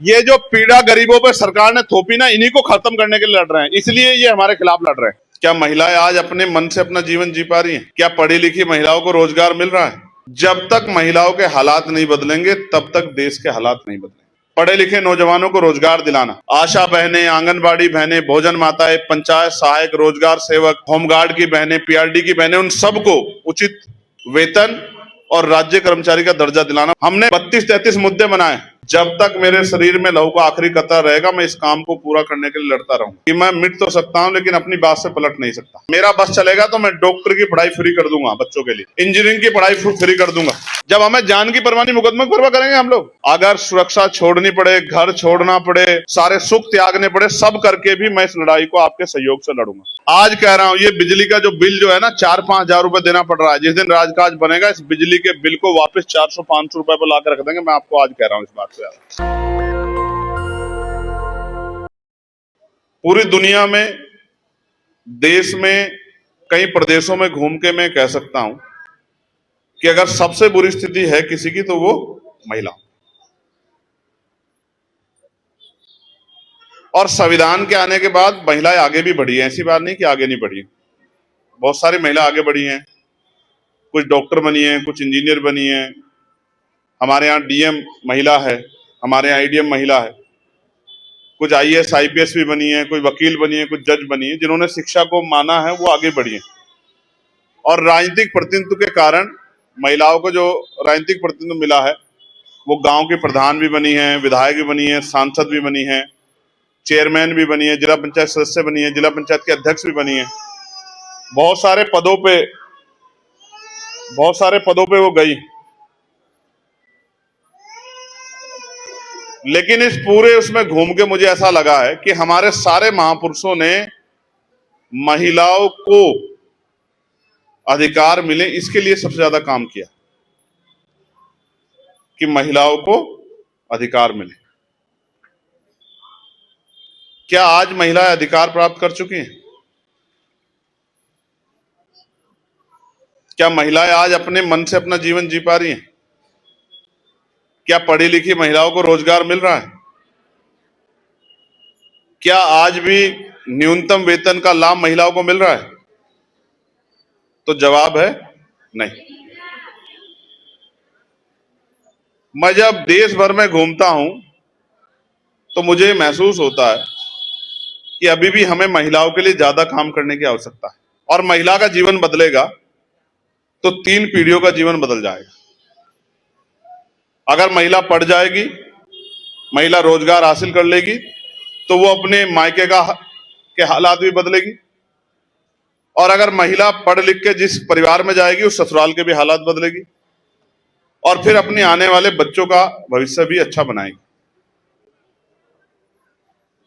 ये जो पीड़ा गरीबों पे सरकार ने थोपी ना, इन्हीं को खत्म करने के लिए लड़ रहे हैं, इसलिए ये हमारे खिलाफ लड़ रहे हैं। क्या महिलाएं आज अपने मन से अपना जीवन जी पा रही हैं? क्या पढ़ी लिखी महिलाओं को रोजगार मिल रहा है? जब तक महिलाओं के हालात नहीं बदलेंगे तब तक देश के हालात नहीं बदलेंगे। पढ़े लिखे नौजवानों को रोजगार दिलाना, आशा बहनें, आंगनबाड़ी बहनें, भोजन माताएं, पंचायत सहायक, रोजगार सेवक, होमगार्ड की बहनें, पीआरडी की बहनें, उन सबको उचित वेतन और राज्य कर्मचारी का दर्जा दिलाना। हमने 32-33 मुद्दे बनाए। जब तक मेरे शरीर में लहू का आखिरी कतरा रहेगा, मैं इस काम को पूरा करने के लिए लड़ता रहूंगा। कि मैं मिट तो सकता हूं, लेकिन अपनी बात से पलट नहीं सकता। मेरा बस चलेगा तो मैं डॉक्टर की पढ़ाई फ्री कर दूंगा बच्चों के लिए, इंजीनियरिंग की पढ़ाई फ्री कर दूंगा। जब हमें जान की परवाह नहीं, मुकदमे की परवाह करेंगे हम लोग। अगर सुरक्षा छोड़नी पड़े, घर छोड़ना पड़े, सारे सुख त्यागने पड़े, सब करके भी मैं इस लड़ाई को आपके सहयोग से लड़ूंगा। आज कह रहा हूं, ये बिजली का जो बिल जो है ना, 4-5 हजार रुपए देना पड़ रहा है। जिस दिन राजकाज बनेगा, इस बिजली के बिल को वापस 400-500 रुपए पर लाकर रख देंगे। मैं आपको आज कह रहा हूं इस बात से। पूरी दुनिया में, देश में, कई प्रदेशों में घूम के मैं कह सकता हूं कि अगर सबसे बुरी स्थिति है किसी की, तो वो महिला। और संविधान के आने के बाद महिलाएं आगे भी बढ़ी हैं, ऐसी बात नहीं कि आगे नहीं बढ़ी। बहुत सारी महिला आगे बढ़ी हैं, कुछ डॉक्टर बनी हैं, कुछ इंजीनियर बनी हैं। हमारे यहाँ डीएम महिला है, हमारे यहाँ आईडीएम महिला है, कुछ आईएएस आईपीएस भी बनी है, कोई वकील बनी है, कुछ जज बनी है। जिन्होंने शिक्षा को माना है वो आगे बढ़ी है। और राजनीतिक प्रतिनिधित्व के कारण महिलाओं को जो राजनीतिक प्रतिनिधित्व मिला है, वो गांव के प्रधान भी बनी है, विधायक भी बनी है, सांसद भी बनी है, चेयरमैन भी बनी है, जिला पंचायत सदस्य बनी है, जिला पंचायत के अध्यक्ष भी बनी है। बहुत सारे पदों पे वो गई। लेकिन इस पूरे उसमें घूम के मुझे ऐसा लगा है कि हमारे सारे महापुरुषों ने महिलाओं को अधिकार मिले, इसके लिए सबसे ज्यादा काम किया कि महिलाओं को अधिकार मिले। क्या आज महिलाएं अधिकार प्राप्त कर चुकी हैं? क्या महिलाएं आज अपने मन से अपना जीवन जी पा रही हैं? क्या पढ़ी लिखी महिलाओं को रोजगार मिल रहा है? क्या आज भी न्यूनतम वेतन का लाभ महिलाओं को मिल रहा है? तो जवाब है नहीं। मैं जब देश भर में घूमता हूं तो मुझे महसूस होता है कि अभी भी हमें महिलाओं के लिए ज्यादा काम करने की आवश्यकता है। और महिला का जीवन बदलेगा तो 3 पीढ़ियों का जीवन बदल जाएगा। अगर महिला पढ़ जाएगी, महिला रोजगार हासिल कर लेगी, तो वो अपने मायके के हालात भी बदलेगी। और अगर महिला पढ़ लिख के जिस परिवार में जाएगी, उस ससुराल के भी हालात बदलेगी। और फिर अपने आने वाले बच्चों का भविष्य भी अच्छा बनाएगी।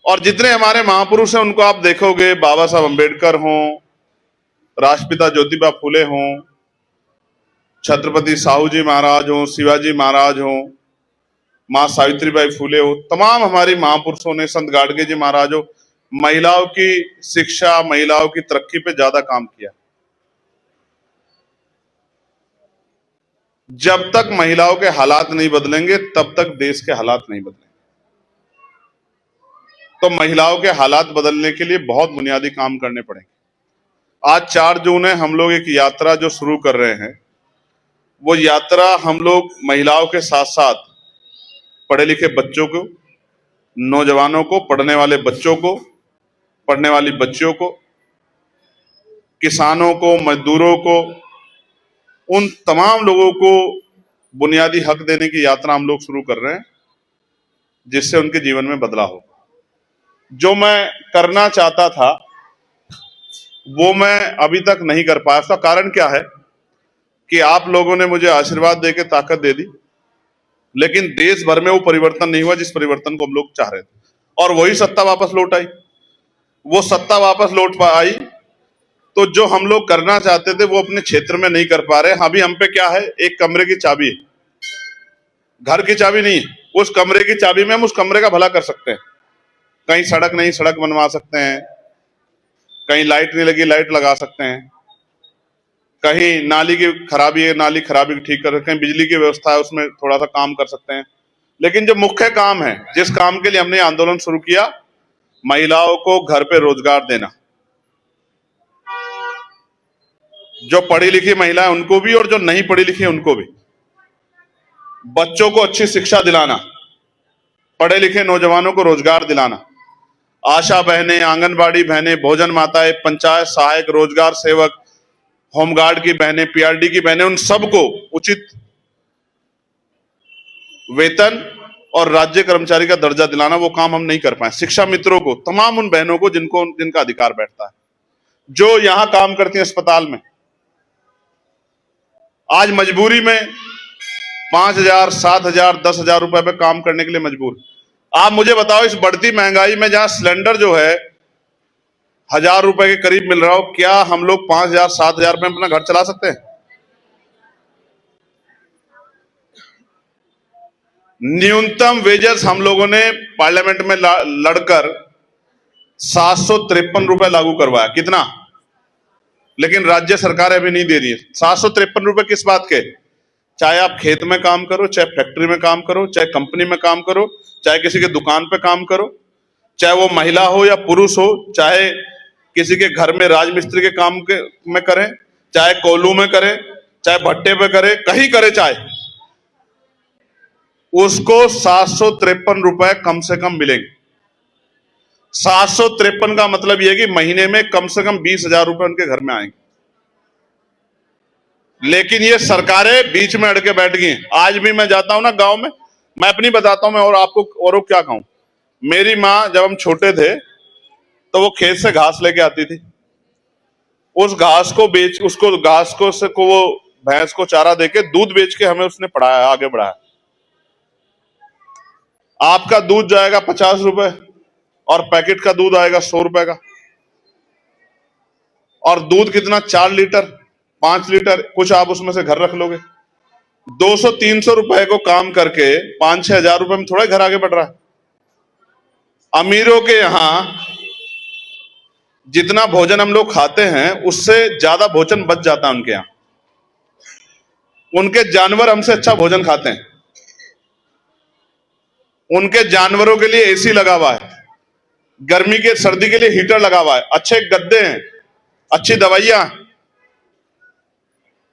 और जितने हमारे महापुरुष हैं उनको आप देखोगे, बाबा साहब अम्बेडकर हों, राष्ट्रपिता ज्योतिबा फूले हों, छत्रपति साहू जी महाराज हों, शिवाजी महाराज हों, मां सावित्रीबाई फूले हो, तमाम हमारी महापुरुषों ने, संत गाडगे जी महाराज हो, महिलाओं की शिक्षा, महिलाओं की तरक्की पे ज्यादा काम किया। जब तक महिलाओं के हालात नहीं बदलेंगे तब तक देश के हालात नहीं बदलेंगे। तो महिलाओं के हालात बदलने के लिए बहुत बुनियादी काम करने पड़ेंगे। आज 4 जून है, हम लोग एक यात्रा जो शुरू कर रहे हैं, वो यात्रा हम लोग महिलाओं के साथ साथ पढ़े लिखे बच्चों को, नौजवानों को, पढ़ने वाले बच्चों को, पढ़ने वाली बच्चियों को, किसानों को, मजदूरों को, उन तमाम लोगों को बुनियादी हक देने की यात्रा हम लोग शुरू कर रहे हैं, जिससे उनके जीवन में बदलाव हो। जो मैं करना चाहता था वो मैं अभी तक नहीं कर पाया। उसका कारण क्या है कि आप लोगों ने मुझे आशीर्वाद देके ताकत दे दी, लेकिन देश भर में वो परिवर्तन नहीं हुआ जिस परिवर्तन को हम लोग चाह रहे थे। और वही सत्ता वापस लौट आई। वो सत्ता वापस लौट आई तो जो हम लोग करना चाहते थे वो अपने क्षेत्र में नहीं कर पा रहे। अभी हम पे क्या है, एक कमरे की चाबी है, घर की चाबी नहीं। उस कमरे की चाबी में हम उस कमरे का भला कर सकते हैं। कहीं सड़क नहीं, सड़क बनवा सकते हैं, कहीं लाइट नहीं लगी, लाइट लगा सकते हैं, कहीं नाली की खराबी है, नाली खराबी ठीक कर सकते हैं, बिजली की व्यवस्था है उसमें थोड़ा सा काम कर सकते हैं, लेकिन जो मुख्य काम है, जिस काम के लिए हमने आंदोलन शुरू किया, महिलाओं को घर पे रोजगार देना, जो पढ़ी लिखी महिला है उनको भी और जो नहीं पढ़ी लिखी है उनको भी, बच्चों को अच्छी शिक्षा दिलाना, पढ़े लिखे नौजवानों को रोजगार दिलाना, आशा बहनें, आंगनबाड़ी बहनें, भोजन माताएं, पंचायत सहायक, रोजगार सेवक, होमगार्ड की बहनें, पीआरडी की बहनें, उन सबको उचित वेतन और राज्य कर्मचारी का दर्जा दिलाना, वो काम हम नहीं कर पाए। शिक्षा मित्रों को, तमाम उन बहनों को जिनका अधिकार बैठता है, जो यहां काम करती हैं अस्पताल में, आज मजबूरी में 5,000, 7,000, 10,000 रुपए पे काम करने के लिए मजबूर। आप मुझे बताओ, इस बढ़ती महंगाई में जहां सिलेंडर जो है 1,000 रुपए के करीब मिल रहा हो, क्या हम लोग 5,000, 7,000 में अपना घर चला सकते हैं? न्यूनतम वेजेस हम लोगों ने पार्लियामेंट में लड़कर 753 रुपए लागू करवाया। कितना? लेकिन राज्य सरकार अभी नहीं दे रही है। 753 रुपए किस बात के? चाहे आप खेत में काम करो, चाहे फैक्ट्री में काम करो, चाहे कंपनी में काम करो, चाहे किसी के दुकान पे काम करो, चाहे वो महिला हो या पुरुष हो, चाहे किसी के घर में राजमिस्त्री के काम में करें, चाहे कोल्हू में करें, चाहे भट्टे पे करे, कहीं करे, चाहे उसको 753 रुपए कम से कम मिलेंगे। 753 का मतलब यह कि महीने में कम से कम 20,000 रुपए उनके घर में आएंगे। लेकिन ये सरकारें बीच में अड़के बैठ गई हैं। आज भी मैं जाता हूं ना गांव में, मैं अपनी बताता हूं मैं, और आपको औरों क्या कहूं। मेरी माँ जब हम छोटे थे तो वो खेत से घास लेके आती थी, उस घास को बेच, उसको घास को वो भैंस को चारा देके दूध बेच के हमें उसने पढ़ाया, आगे बढ़ाया। आपका दूध जाएगा 50 रुपए और पैकेट का दूध आएगा 100 रुपए का, और दूध कितना? 4 लीटर, 5 लीटर, कुछ आप उसमें से घर रख लोगे। 200-300 रुपए को काम करके 5-6 हजार रुपए में थोड़ा घर आगे बढ़ रहा है। अमीरों के यहां जितना भोजन हम लोग खाते हैं उससे ज्यादा भोजन बच जाता है उनके यहां। उनके जानवर हमसे अच्छा भोजन खाते हैं, उनके जानवरों के लिए एसी लगा हुआ है, गर्मी के सर्दी के लिए हीटर लगा हुआ है, अच्छे गद्दे हैं, अच्छी दवाइयां,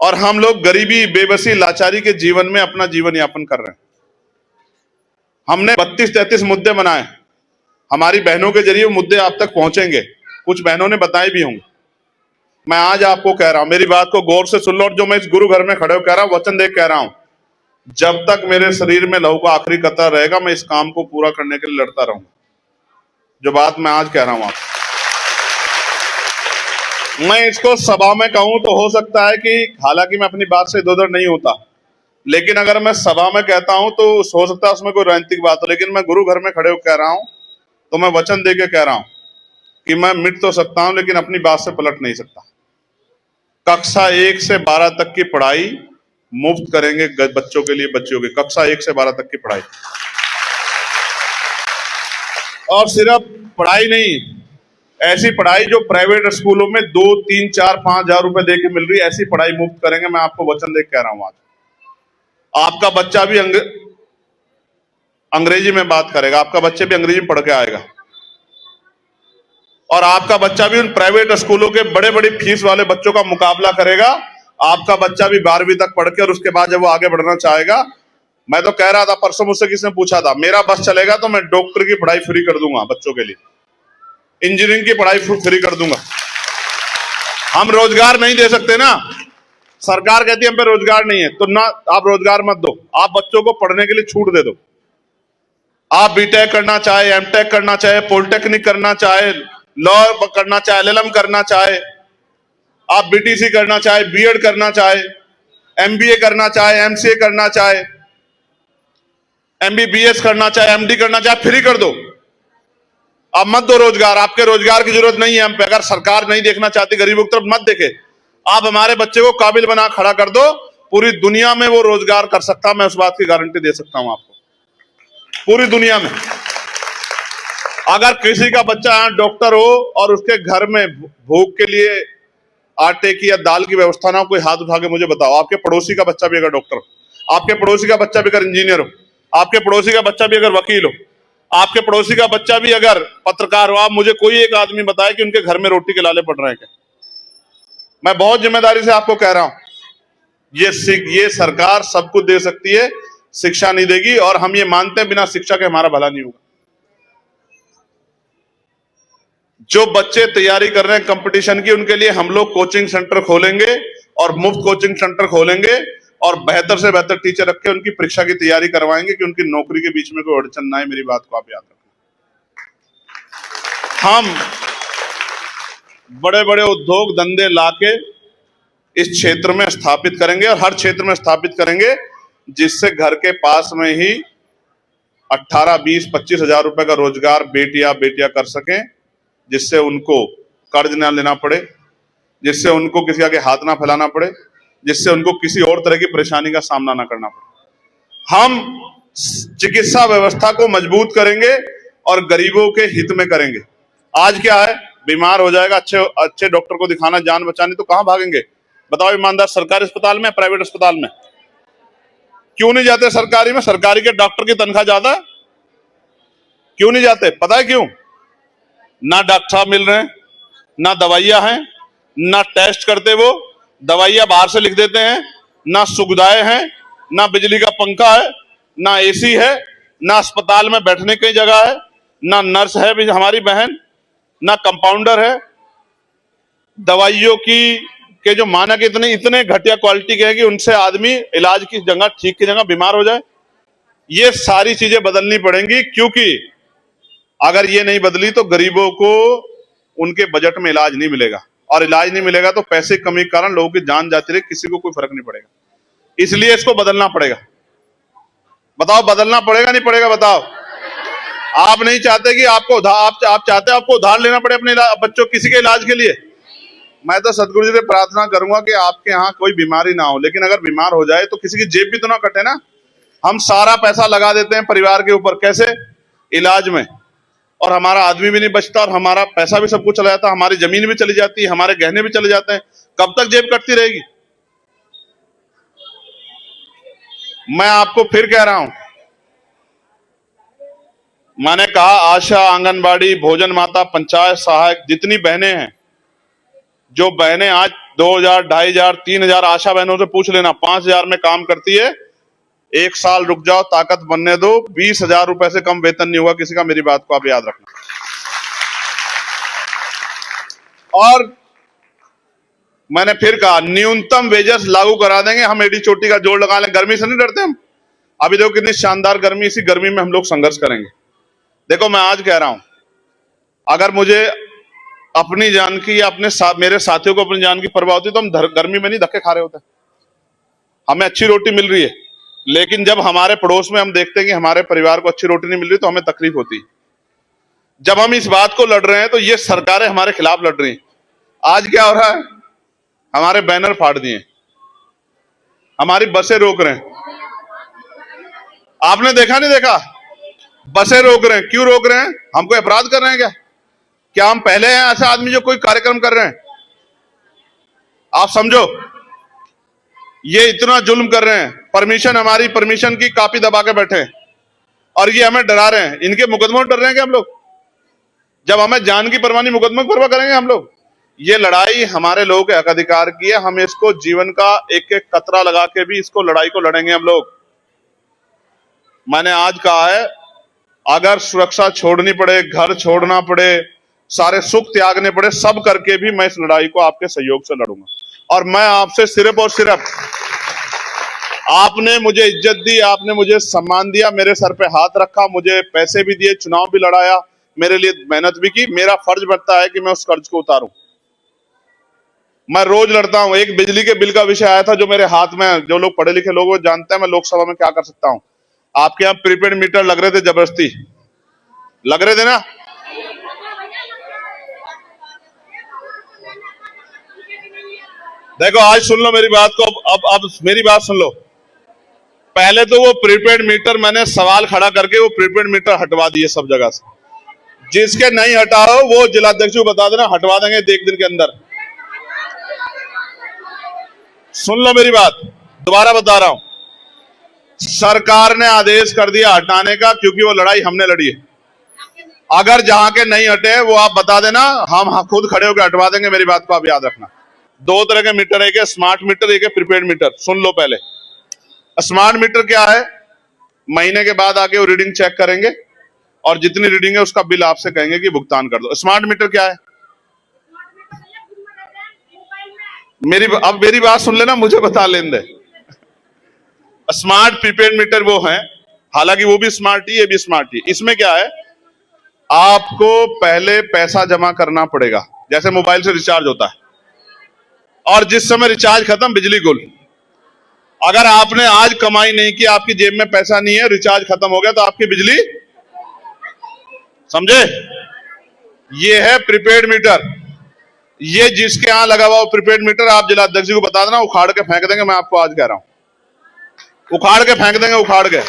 और हम लोग गरीबी, बेबसी, लाचारी के जीवन में अपना जीवन यापन कर रहे हैं। हमने 32-33 मुद्दे बनाए, हमारी बहनों के जरिए मुद्दे आप तक पहुंचेंगे, कुछ बहनों ने बताए भी होंगे। मैं आज आपको कह रहा हूं, मेरी बात को गौर से सुन लो, और जो मैं इस गुरु घर में खड़े हो कह रहा हूं, वचन दे कह रहा हूं, जब तक मेरे शरीर में लहू का आखिरी कतरा रहेगा, मैं इस काम को पूरा करने के लिए लड़ता रहूंगा। जो बात मैं आज कह रहा हूं आप, मैं इसको सभा में कहूं तो हो सकता है कि, हालांकि मैं अपनी बात से इधर-उधर नहीं होता, लेकिन अगर मैं सभा में कहता हूं तो हो सकता है उसमें कोई राजनीतिक बात हो, लेकिन मैं गुरु घर में खड़े होकर कह रहा हूं, तो मैं वचन दे के कह रहा हूं कि मैं मिट तो सकता हूं लेकिन अपनी बात से पलट नहीं सकता। कक्षा 1 से 12 तक की पढ़ाई मुफ्त करेंगे बच्चों के लिए, बच्चियों की कक्षा 1 से 12 तक की पढ़ाई। और सिर्फ पढ़ाई नहीं, ऐसी पढ़ाई जो प्राइवेट स्कूलों में 2, 3, 4, 5 हजार रुपए दे के मिल रही है, ऐसी पढ़ाई मुफ्त करेंगे। मैं आपको वचन दे के कह रहा हूं आज। आपका बच्चा भी अंग्रेजी में बात करेगा, आपका बच्चे भी अंग्रेजी में पढ़ के आएगा, और आपका बच्चा भी उन प्राइवेट स्कूलों के बड़े बड़ी फीस वाले बच्चों का मुकाबला करेगा। आपका बच्चा भी 12वीं तक पढ़ के, और उसके बाद जब वो आगे बढ़ना चाहेगा, मैं तो कह रहा था, परसों मुझसे किसी ने पूछा था, मेरा बस चलेगा तो मैं डॉक्टर की पढ़ाई फ्री कर दूंगा बच्चों के लिए, इंजीनियरिंग की पढ़ाई फ्री कर दूंगा। हम रोजगार नहीं दे सकते ना, सरकार कहती है हम पे रोजगार नहीं है, तो ना आप रोजगार मत दो, आप बच्चों को पढ़ने के लिए छूट दे दो। आप बीटेक करना चाहे, एमटेक करना चाहे, पॉलिटेक्निक करना चाहे, लॉ करना चाहे, एलएलएम करना चाहे, आप बीटीसी करना चाहे, बीएड करना चाहे, एमबीए करना चाहे, एमसीए करना चाहे, एमबीबीएस करना चाहे, एमडी करना चाहे, फ्री कर दो। आप मत दो रोजगार, आपके रोजगार की जरूरत नहीं है हम पे। अगर सरकार नहीं देखना चाहती गरीबों की तरफ, मत देखे, आप हमारे बच्चे को काबिल बना खड़ा कर दो, पूरी दुनिया में वो रोजगार कर सकता, मैं उस बात की गारंटी दे सकता हूं आपको, पूरी दुनिया में। अगर किसी का बच्चा डॉक्टर हो और उसके घर में भूख के लिए आटे की या दाल की व्यवस्था ना हो, कोई हाथ उठा के मुझे बताओ। आपके पड़ोसी का बच्चा भी अगर डॉक्टर, आपके पड़ोसी का बच्चा भी अगर इंजीनियर हो, आपके पड़ोसी का बच्चा भी अगर वकील हो, आपके पड़ोसी का बच्चा भी अगर पत्रकार हो, आप मुझे कोई एक आदमी बताए कि उनके घर में रोटी के लाले पड़ रहे हैं क्या? मैं बहुत जिम्मेदारी से आपको कह रहा हूं, ये सरकार सब कुछ दे सकती है, शिक्षा नहीं देगी, और हम ये मानते हैं बिना शिक्षा के हमारा भला नहीं होगा। जो बच्चे तैयारी कर रहे हैं कंपटीशन की, उनके लिए हम लोग कोचिंग सेंटर खोलेंगे और मुफ्त कोचिंग सेंटर खोलेंगे और बेहतर से बेहतर टीचर रख के उनकी परीक्षा की तैयारी करवाएंगे कि उनकी नौकरी के बीच में कोई अड़चन ना आए। मेरी बात को आप याद रखना। हम बड़े बड़े उद्योग धंधे लाके इस क्षेत्र में स्थापित करेंगे और हर क्षेत्र में स्थापित करेंगे, जिससे घर के पास में ही 18, 20, 25 हजार रुपए का रोजगार बेटियां कर सकें, जिससे उनको कर्ज ना लेना पड़े, जिससे उनको किसी आगे हाथ ना फैलाना पड़े, जिससे उनको किसी और तरह की परेशानी का सामना ना करना पड़े। हम चिकित्सा व्यवस्था को मजबूत करेंगे और गरीबों के हित में करेंगे। आज क्या है, बीमार हो जाएगा, अच्छे डॉक्टर को दिखाना, जान बचानी, तो कहां भागेंगे बताओ ईमानदार? सरकारी अस्पताल में, प्राइवेट अस्पताल में क्यों नहीं जाते? सरकारी में सरकारी के डॉक्टर की तनख्वाह ज्यादा है, क्यों नहीं जाते? पता है क्यों? ना डॉक्टर साहब मिल रहे हैं, ना दवाइयां हैं, ना टेस्ट करते, वो दवाइयां बाहर से लिख देते हैं, ना सुविधाएं हैं, ना बिजली का पंखा है, ना एसी है, ना अस्पताल में बैठने की जगह है, ना नर्स है भी हमारी बहन, ना कंपाउंडर है। दवाइयों के जो मानक इतने घटिया क्वालिटी के हैं कि उनसे आदमी इलाज की जगह, ठीक की जगह बीमार हो जाए। ये सारी चीजें बदलनी पड़ेंगी, क्योंकि अगर ये नहीं बदली तो गरीबों को उनके बजट में इलाज नहीं मिलेगा, और इलाज नहीं मिलेगा तो पैसे की कमी के कारण लोगों की जान जाती रहे, किसी को कोई फर्क नहीं पड़ेगा। इसलिए इसको बदलना पड़ेगा। बताओ बदलना पड़ेगा नहीं पड़ेगा? बताओ। आप नहीं चाहते कि आपको आप चाहते आपको उधार लेना पड़े अपने बच्चों किसी के इलाज के लिए? मैं तो सदगुरु जी से प्रार्थना करूंगा कि आपके यहाँ कोई बीमारी ना हो, लेकिन अगर बीमार हो जाए तो किसी की जेब भी तो ना कटे ना। हम सारा पैसा लगा देते हैं परिवार के ऊपर, कैसे? इलाज में, और हमारा आदमी भी नहीं बचता और हमारा पैसा भी सब कुछ चला जाता है, हमारी जमीन भी चली जाती है, हमारे गहने भी चले जाते हैं। कब तक जेब कटती रहेगी? मैं आपको फिर कह रहा हूं, मैंने कहा आशा, आंगनबाड़ी, भोजन माता, पंचायत सहायक, जितनी बहनें हैं, जो बहनें आज 2000, 2500, 3000, आशा बहनों से पूछ लेना, 5000 में काम करती है, एक साल रुक जाओ, ताकत बनने दो, 20,000 रुपए से कम वेतन नहीं हुआ किसी का। मेरी बात को आप याद रखना। और मैंने फिर कहा न्यूनतम वेजेस लागू करा देंगे, हम एडी चोटी का जोड़ लगा लें। गर्मी से नहीं डरते हम। अभी देखो कितनी शानदार गर्मी, इसी गर्मी में हम लोग संघर्ष करेंगे। देखो मैं आज कह रहा हूं, अगर मुझे अपनी जान की या मेरे साथियों को अपनी जान की परवाह होती तो हम गर्मी में नहीं धक्के खा रहे होते। हमें अच्छी रोटी मिल रही है, लेकिन जब हमारे पड़ोस में हम देखते हैं कि हमारे परिवार को अच्छी रोटी नहीं मिल रही तो हमें तकलीफ होती है। जब हम इस बात को लड़ रहे हैं तो ये सरकारें हमारे खिलाफ लड़ रही हैं। आज क्या हो रहा है? हमारे बैनर फाड़ दिए, हमारी बसें रोक रहे हैं। आपने देखा नहीं देखा? बसें रोक रहे हैं। क्यों रोक रहे हैं? हम कोई अपराध कर रहे हैं क्या? क्या हम पहले हैं ऐसा आदमी जो कोई कार्यक्रम कर रहे हैं? आप समझो, ये इतना जुल्म कर रहे हैं। परमिशन, हमारी परमिशन की कॉपी दबा के बैठे हैं और ये हमें डरा रहे हैं। इनके मुकदमों डर रहे हैं क्या हम लोग? जब हमें जान की परवाह नहीं, मुकदमे की परवाह करेंगे हम लोग? ये लड़ाई हमारे लोगों के हक अधिकार की है। हम इसको जीवन का एक एक कतरा लगा के भी इसको लड़ाई को लड़ेंगे हम लोग। मैंने आज कहा है, अगर सुरक्षा छोड़नी पड़े, घर छोड़ना पड़े, सारे सुख त्यागने पड़े, सब करके भी मैं इस लड़ाई को आपके सहयोग से लड़ूंगा। और मैं आपसे सिर्फ और सिर्फ, आपने मुझे इज्जत दी, आपने मुझे सम्मान दिया, मेरे सर पे हाथ रखा, मुझे पैसे भी दिए, चुनाव भी लड़ाया, मेरे लिए मेहनत भी की। मेरा फर्ज बनता है कि मैं उस कर्ज को उतारूं। मैं रोज लड़ता हूं। एक बिजली के बिल का विषय आया था जो मेरे हाथ में, जो लोग पढ़े लिखे लोग जानते हैं मैं लोकसभा में क्या कर सकता हूं। आपके यहाँ प्रीपेड मीटर लग रहे थे, जबरदस्ती लग रहे थे ना? देखो आज सुन लो मेरी बात को, अब मेरी बात सुन लो। पहले तो वो प्रीपेड मीटर मैंने सवाल खड़ा करके वो प्रीपेड मीटर हटवा दिए सब जगह से। जिसके नहीं हटाओ वो जिलाध्यक्ष को बता देना, हटवा देंगे एक दिन के अंदर। सुन लो मेरी बात, दोबारा बता रहा हूं। सरकार ने आदेश कर दिया हटाने का, क्योंकि वो लड़ाई हमने लड़ी है। अगर जहां के नहीं हटे वो आप बता देना, हम खुद खड़े होकर हटवा देंगे। मेरी बात को आप याद रखना। दो तरह के मीटर, एक है स्मार्ट मीटर, एक है प्रीपेड मीटर। सुन लो पहले, स्मार्ट मीटर क्या है? महीने के बाद आके वो रीडिंग चेक करेंगे और जितनी रीडिंग है उसका बिल आपसे कहेंगे कि भुगतान कर दो। स्मार्ट मीटर क्या है? मेरी बात सुन लेना, मुझे बता लेने दे। स्मार्ट प्रीपेड मीटर वो है, हालांकि वो भी स्मार्ट ही, ये भी स्मार्ट ही। इसमें क्या है, आपको पहले पैसा जमा करना पड़ेगा, जैसे मोबाइल से रिचार्ज होता है, और जिस समय रिचार्ज खत्म बिजली गुल। अगर आपने आज कमाई नहीं की, आपकी जेब में पैसा नहीं है, रिचार्ज खत्म हो गया, तो आपकी बिजली, समझे? ये है प्रीपेड मीटर। ये जिसके यहां लगा हुआ प्रीपेड मीटर, आप जिला अध्यक्ष जी को बता देना, उखाड़ के फेंक देंगे। मैं आपको आज कह रहा हूं, उखाड़ के फेंक देंगे, उखाड़ के।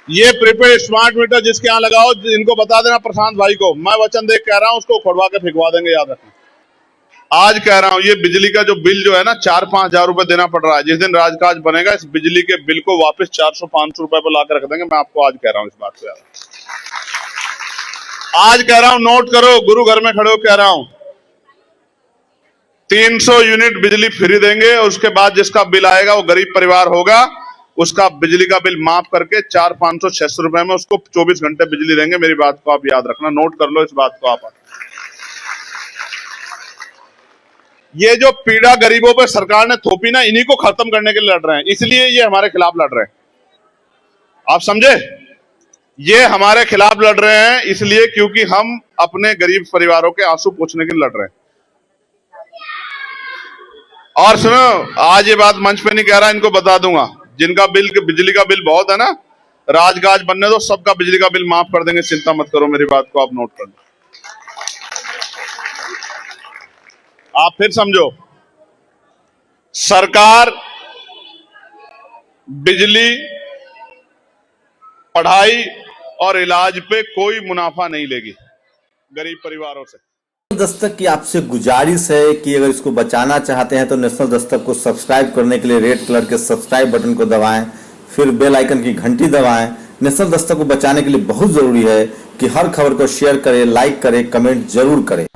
ये प्रीपेड स्मार्ट मीटर जिसके यहां लगा हो, इनको बता देना प्रशांत भाई को, मैं वचन देख कह रहा हूं, उसको उखड़वा के फेंकवा देंगे, याद रखना। आज कह रहा हूं, ये बिजली का जो बिल जो है ना, 4-5 हजार रुपए देना पड़ रहा है। जिस दिन राजकाज बनेगा, इस बिजली के बिल को वापस 400-500 रुपए पर लाकर रख देंगे। मैं आपको आज कह रहा हूं इस बात को याद। आज कह रहा हूं, नोट करो, गुरु घर में खड़े हो कह रहा हूं, 300 यूनिट बिजली फ्री देंगे। उसके बाद जिसका बिल आएगा वो गरीब परिवार होगा, उसका बिजली का बिल माफ करके 400-500-600 रुपए में उसको 24 घंटे बिजली देंगे। मेरी बात को आप याद रखना, नोट कर लो इस बात को आप। ये जो पीड़ा गरीबों पर सरकार ने थोपी ना, इन्हीं को खत्म करने के लिए लड़ रहे हैं, इसलिए ये हमारे खिलाफ लड़ रहे हैं। आप समझे? ये हमारे खिलाफ लड़ रहे हैं इसलिए क्योंकि हम अपने गरीब परिवारों के आंसू पोंछने के लिए लड़ रहे हैं। और सुनो, आज ये बात मंच पे नहीं कह रहा, इनको बता दूंगा, जिनका बिल, बिजली का बिल बहुत है ना, राजगाज बनने दो, सबका बिजली का बिल माफ कर देंगे, चिंता मत करो। मेरी बात को आप नोट कर लो। आप फिर समझो, सरकार बिजली, पढ़ाई और इलाज पे कोई मुनाफा नहीं लेगी गरीब परिवारों से। दस्तक की आपसे गुजारिश है कि अगर इसको बचाना चाहते हैं तो नेशनल दस्तक को सब्सक्राइब करने के लिए रेड कलर के सब्सक्राइब बटन को दबाएं, फिर बेल आइकन की घंटी दबाएं। नेशनल दस्तक को बचाने के लिए बहुत जरूरी है कि हर खबर को शेयर करें, लाइक करें, कमेंट जरूर करें।